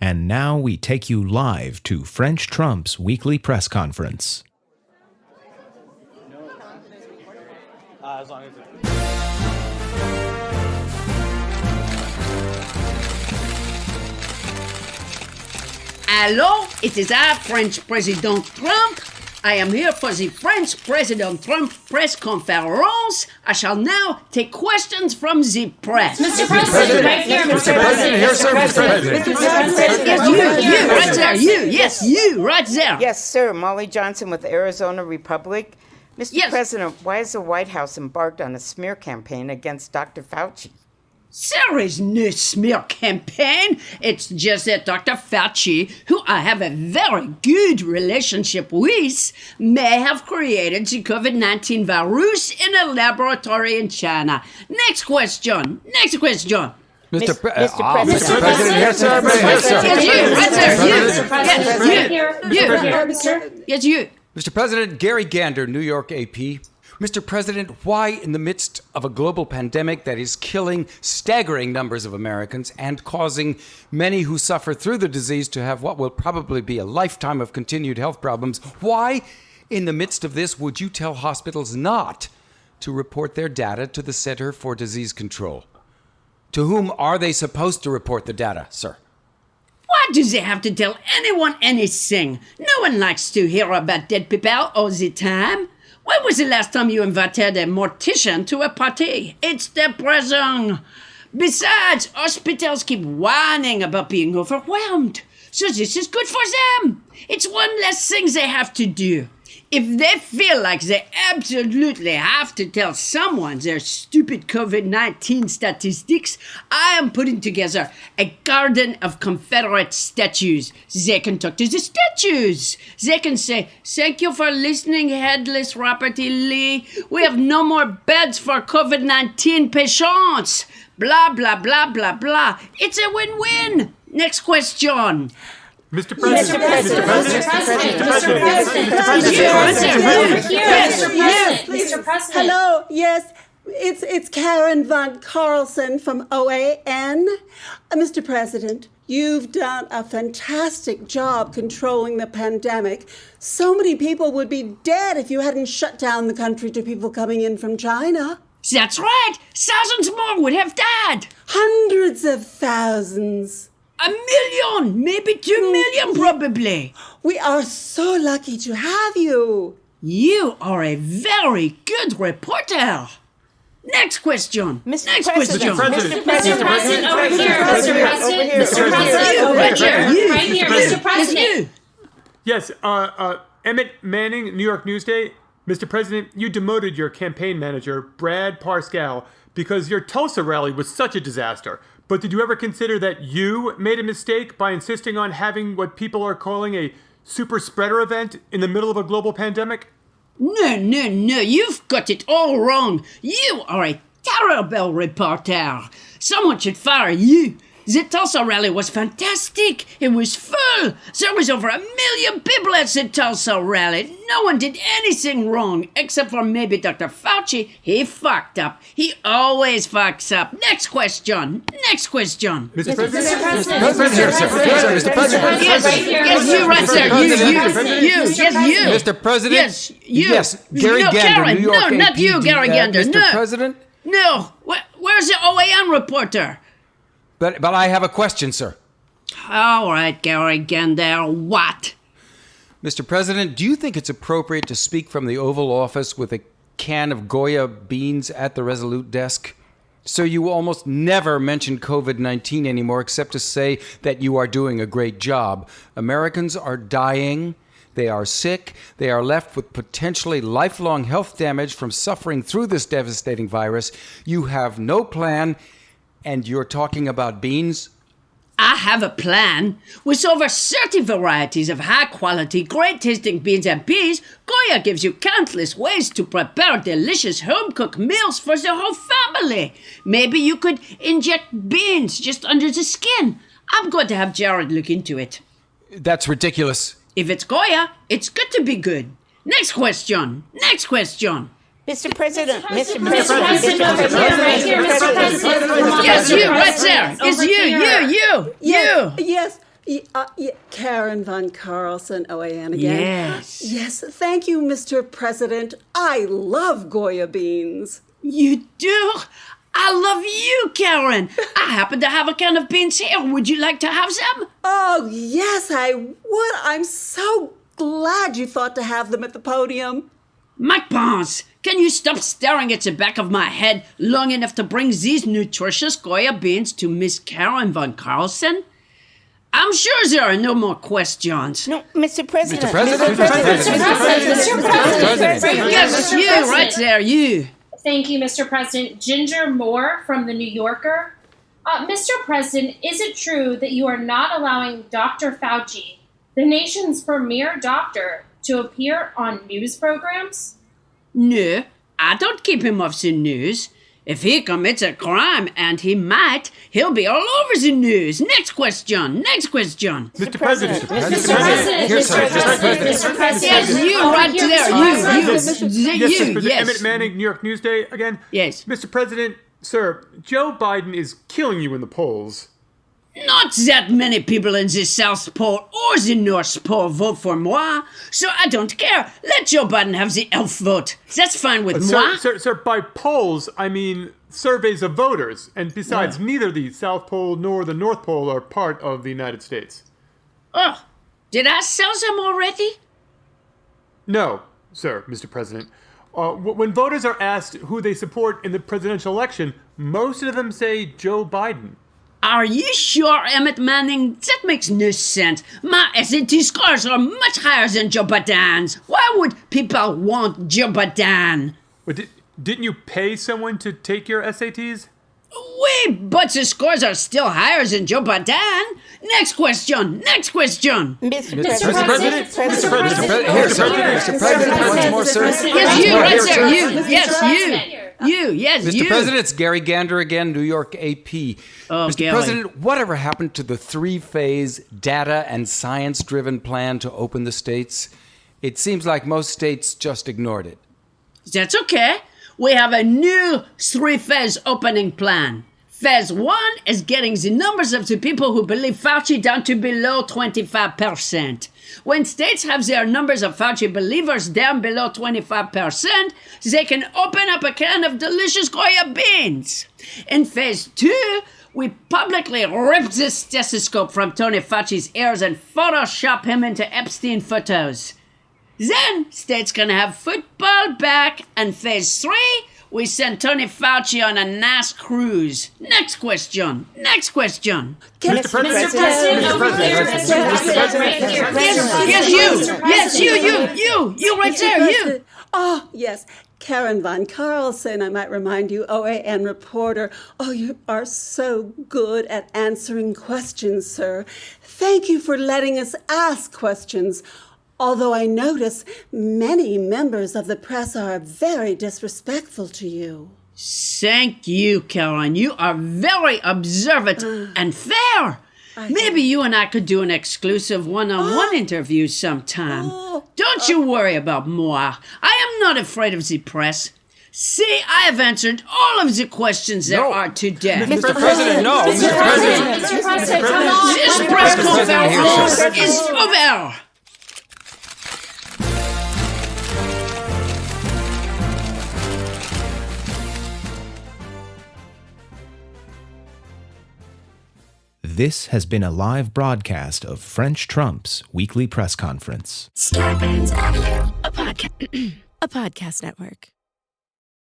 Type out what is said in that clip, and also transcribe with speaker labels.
Speaker 1: And now we take you live to French Trump's weekly press conference.
Speaker 2: As long as it's...
Speaker 3: Hello, it is I, French President Trump. I am here for the French President Trump press conference. I shall now take questions from the press.
Speaker 4: Mr. President, right here, Mr. President.
Speaker 2: Here, sir, Mr. President.
Speaker 3: Yes, you, right there, you. Yes, you, right there.
Speaker 5: Yes, sir. Molly Johnson with Arizona Republic. Mr.
Speaker 3: Yes.
Speaker 5: President, why has the White House embarked on a smear campaign against Dr. Fauci?
Speaker 3: There is no smear campaign. It's just that Dr. Fauci, who I have a very good relationship with, may have created the COVID-19 virus in a laboratory in China. Next question.
Speaker 2: Mr. President.
Speaker 5: Mr.
Speaker 2: President, here, sir. Here, sir.
Speaker 3: Yes, you, right there, you.
Speaker 4: Mr. President, right here.
Speaker 3: You.
Speaker 4: Here, Mr.
Speaker 3: Yes, you.
Speaker 6: Mr. President, Gary Gander, New York AP. Mr. President, why in the midst of a global pandemic that is killing staggering numbers of Americans and causing many who suffer through the disease to have what will probably be a lifetime of continued health problems, why in the midst of this would you tell hospitals not to report their data to the Center for Disease Control? To whom are they supposed to report the data, sir?
Speaker 3: Why do they have to tell anyone anything? No one likes to hear about dead people all the time. When was the last time you invited a mortician to a party? It's depressing. Besides, hospitals keep whining about being overwhelmed. So this is good for them. It's one less thing they have to do. If they feel like they absolutely have to tell someone their stupid COVID-19 statistics, I am putting together a garden of Confederate statues. They can talk to the statues. They can say, "Thank you for listening, headless Robert E. Lee. We have no more beds for COVID-19 patients." Blah, blah, blah, blah, blah. It's a win-win. Next question.
Speaker 2: Mr. President.
Speaker 4: Mr. President.
Speaker 7: Hello, yes, it's Karen von Carlson from OAN. Mr. President, you've done a fantastic job controlling the pandemic. So many people would be dead if you hadn't shut down the country to people coming in from China.
Speaker 3: That's right. Thousands more would have died.
Speaker 7: Hundreds of thousands.
Speaker 3: 1 million, maybe 2 million probably.
Speaker 7: We are so lucky to have you.
Speaker 3: You are a very good reporter. Next question.
Speaker 5: Mr.
Speaker 3: Next
Speaker 5: President.
Speaker 3: question.
Speaker 4: Mr. President, over here, Mr. President. Mr. President,
Speaker 3: Right here, you.
Speaker 4: right here, Mr. President.
Speaker 2: Yes, Emmett Manning, New York Newsday. Mr. President, you demoted your campaign manager, Brad Parscale, because your Tulsa rally was such a disaster. But did you ever consider that you made a mistake by insisting on having what people are calling a super spreader event in the middle of a global pandemic?
Speaker 3: No, you've got it all wrong. You are a terrible reporter. Someone should fire you. The Tulsa Rally was fantastic. It was full. There was over 1 million people at the Tulsa Rally. No one did anything wrong, except for maybe Dr. Fauci. He fucked up. He always fucks up. Next question.
Speaker 2: Mr. President.
Speaker 4: Mr. President.
Speaker 2: Mr. President.
Speaker 3: Yes, you right there. You. Yes, you.
Speaker 6: Mr. President?
Speaker 3: Yes, you.
Speaker 6: Yes, Gary
Speaker 3: no,
Speaker 6: Gander,
Speaker 3: Karen,
Speaker 6: New York
Speaker 3: no, not you,
Speaker 6: APD.
Speaker 3: Gary Gander.
Speaker 6: Mr.
Speaker 3: No.
Speaker 6: President?
Speaker 3: No. Where's the OAN reporter?
Speaker 6: But I have a question, sir.
Speaker 3: All right, Gary Gander. What?
Speaker 6: Mr. President, do you think it's appropriate to speak from the Oval Office with a can of Goya Beans at the Resolute desk? So you almost never mention COVID-19 anymore except to say that you are doing a great job. Americans are dying. They are sick. They are left with potentially lifelong health damage from suffering through this devastating virus. You have no plan, and you're talking about beans?
Speaker 3: I have a plan. With over 30 varieties of high-quality, great-tasting beans and peas, Goya gives you countless ways to prepare delicious home-cooked meals for the whole family. Maybe you could inject beans just under the skin. I'm going to have Jared look into it.
Speaker 6: That's ridiculous.
Speaker 3: If it's Goya, it's good to be good. Next question.
Speaker 5: Mr. President.
Speaker 4: Mr. President, over here, right here, Mr. President.
Speaker 3: Yes, you, right there. It's you.
Speaker 7: Yes, Karen von Carlson, OAN again.
Speaker 3: Yes.
Speaker 7: Yes, thank you, Mr. President. I love Goya beans.
Speaker 3: You do? I love you, Karen. I happen to have a can of beans here. Would you like to have some?
Speaker 7: Oh, yes, I would. I'm so glad you thought to have them at the podium.
Speaker 3: Mike Pons, can you stop staring at the back of my head long enough to bring these nutritious Goya beans to Miss Karen von Carlson? I'm sure there are no more questions.
Speaker 5: No, Mr. President.
Speaker 6: Mr. President?
Speaker 3: Yes, you, right there, you.
Speaker 4: Thank you, Mr. President. Ginger Moore from The New Yorker. Mr. President, is it true that you are not allowing Dr. Fauci, the nation's premier doctor, to appear on news programs?
Speaker 3: No, I don't keep him off the news. If he commits a crime, and he might, he'll be all over the news. Next question.
Speaker 2: Mr. President.
Speaker 4: Mr. President.
Speaker 3: Yes, you right there.
Speaker 2: Emmett Manning, New York Newsday again.
Speaker 3: Yes.
Speaker 2: Mr. President, sir, Joe Biden is killing you in the polls.
Speaker 3: Not that many people in the South Pole or the North Pole vote for moi, so I don't care. Let Joe Biden have the elf vote. That's fine with moi.
Speaker 2: Sir, by polls, I mean surveys of voters. And besides, neither the South Pole nor the North Pole are part of the United States.
Speaker 3: Oh, did I sell them already?
Speaker 2: No, sir, Mr. President. When voters are asked who they support in the presidential election, most of them say Joe Biden.
Speaker 3: Are you sure, Emmett Manning? That makes no sense. My SAT scores are much higher than Joe Biden's. Why would people want Joe Biden?
Speaker 2: But didn't you pay someone to take your SATs?
Speaker 3: Wait, but the scores are still higher than Joe Biden. Next question.
Speaker 5: Mr.
Speaker 4: President.
Speaker 5: Mr.
Speaker 6: President, once more, sir.
Speaker 3: Yes, you, right there, you. Yes, you. You, yes, you.
Speaker 6: Mr. President, it's Gary Gander again, New York AP.
Speaker 3: Oh,
Speaker 6: Mr.
Speaker 3: Gary.
Speaker 6: President, whatever happened to the three-phase data and science-driven plan to open the states? It seems like most states just ignored it.
Speaker 3: That's okay. We have a new three-phase opening plan. Phase 1 is getting the numbers of the people who believe Fauci down to below 25%. When states have their numbers of Fauci believers down below 25%, they can open up a can of delicious Goya beans. In Phase 2, we publicly rip the stethoscope from Tony Fauci's ears and Photoshop him into Epstein photos. Then, states can have football back, and Phase 3, we send Tony Fauci on a nice cruise. Next question.
Speaker 2: Mr. President.
Speaker 4: Mr. President, over there. Mr. President,
Speaker 3: Yes, you right there, you.
Speaker 7: Oh, yes. Karen von Carlson, I might remind you, OAN reporter. Oh, you are so good at answering questions, sir. Thank you for letting us ask questions. Although I notice many members of the press are very disrespectful to you.
Speaker 3: Thank you, Karen. You are very observant and fair. Maybe you and I could do an exclusive one-on-one interview sometime. Don't you worry about moi. I am not afraid of the press. See, I have answered all of the questions there are today.
Speaker 6: Mr. President, no.
Speaker 4: Mr. President, come on.
Speaker 3: This press conference is over.
Speaker 1: This has been a live broadcast of French Trump's weekly press conference.
Speaker 8: Starburns Audio, a podcast network.